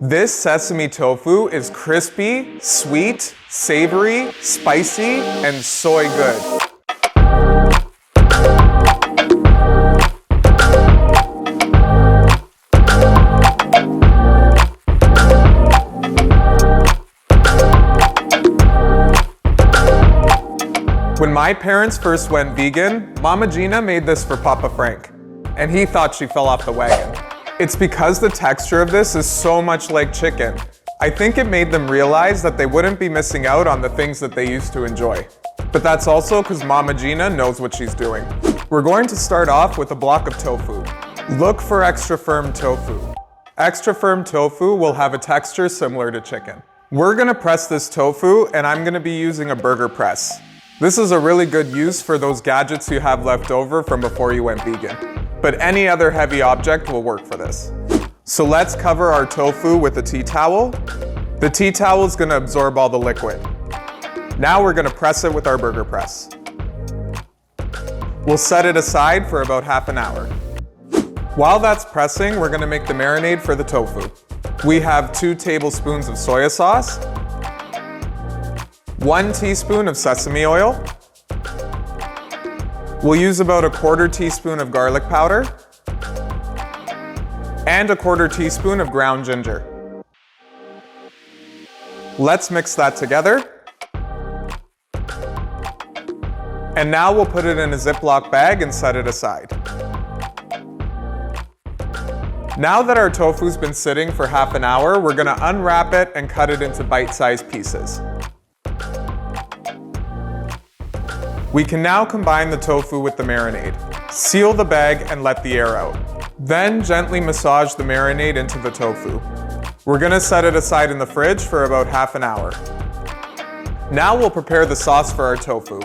This sesame tofu is crispy, sweet, savory, spicy, and soy good. When my parents first went vegan, Mama Gina made this for Papa Frank, and he thought she fell off the wagon. It's because the texture of this is so much like chicken. I think it made them realize that they wouldn't be missing out on the things that they used to enjoy. But that's also because Mama Gina knows what she's doing. We're going to start off with a block of tofu. Look for extra firm tofu. Extra firm tofu will have a texture similar to chicken. We're gonna press this tofu, and I'm gonna be using a burger press. This is a really good use for those gadgets you have left over from before you went vegan. But any other heavy object will work for this. So let's cover our tofu with a tea towel. The tea towel is gonna absorb all the liquid. Now we're gonna press it with our burger press. We'll set it aside for about half an hour. While that's pressing, we're gonna make the marinade for the tofu. We have 2 tablespoons of soy sauce, 1 teaspoon of sesame oil. We'll use about a 1/4 teaspoon of garlic powder and a 1/4 teaspoon of ground ginger. Let's mix that together. And now we'll put it in a Ziploc bag and set it aside. Now that our tofu's been sitting for half an hour, we're gonna unwrap it and cut it into bite-sized pieces. We can now combine the tofu with the marinade. Seal the bag and let the air out. Then gently massage the marinade into the tofu. We're gonna set it aside in the fridge for about half an hour. Now we'll prepare the sauce for our tofu.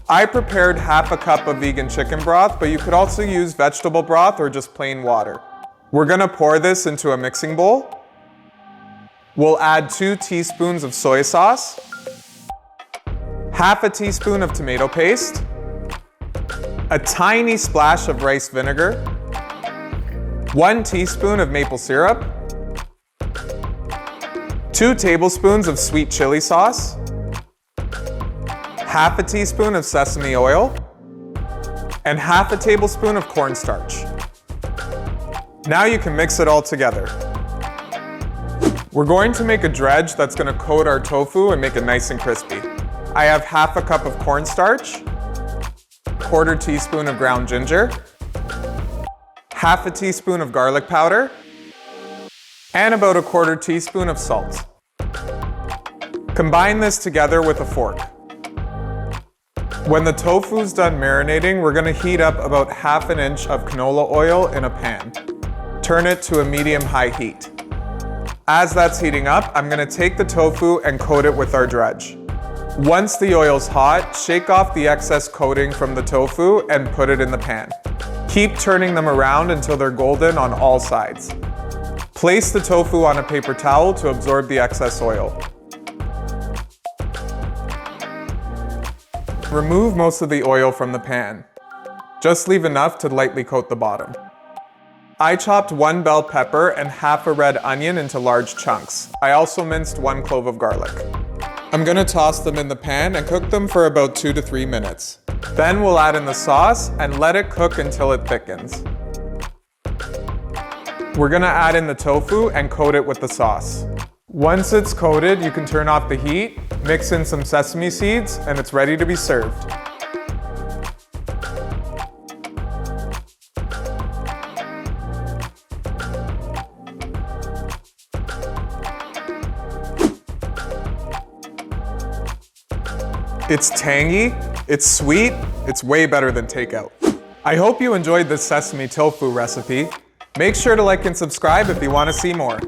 I prepared half a cup of vegan chicken broth, but you could also use vegetable broth or just plain water. We're gonna pour this into a mixing bowl. We'll add 2 teaspoons of soy sauce, half a teaspoon of tomato paste, a tiny splash of rice vinegar, 1 teaspoon of maple syrup, 2 tablespoons of sweet chili sauce, half a teaspoon of sesame oil, and half a tablespoon of cornstarch. Now you can mix it all together. We're going to make a dredge that's going to coat our tofu and make it nice and crispy. I have half a cup of cornstarch, 1/4 teaspoon of ground ginger, half a teaspoon of garlic powder, and about a 1/4 teaspoon of salt. Combine this together with a fork. When the tofu's done marinating, we're gonna heat up about half an inch of canola oil in a pan. Turn it to a medium-high heat. As that's heating up, I'm gonna take the tofu and coat it with our dredge. Once the oil's hot, shake off the excess coating from the tofu and put it in the pan. Keep turning them around until they're golden on all sides. Place the tofu on a paper towel to absorb the excess oil. Remove most of the oil from the pan. Just leave enough to lightly coat the bottom. I chopped 1 bell pepper and half a red onion into large chunks. I also minced 1 clove of garlic. I'm gonna toss them in the pan and cook them for about 2 to 3 minutes. Then we'll add in the sauce and let it cook until it thickens. We're gonna add in the tofu and coat it with the sauce. Once it's coated, you can turn off the heat, mix in some sesame seeds, and it's ready to be served. It's tangy, it's sweet, it's way better than takeout. I hope you enjoyed this sesame tofu recipe. Make sure to like and subscribe if you want to see more.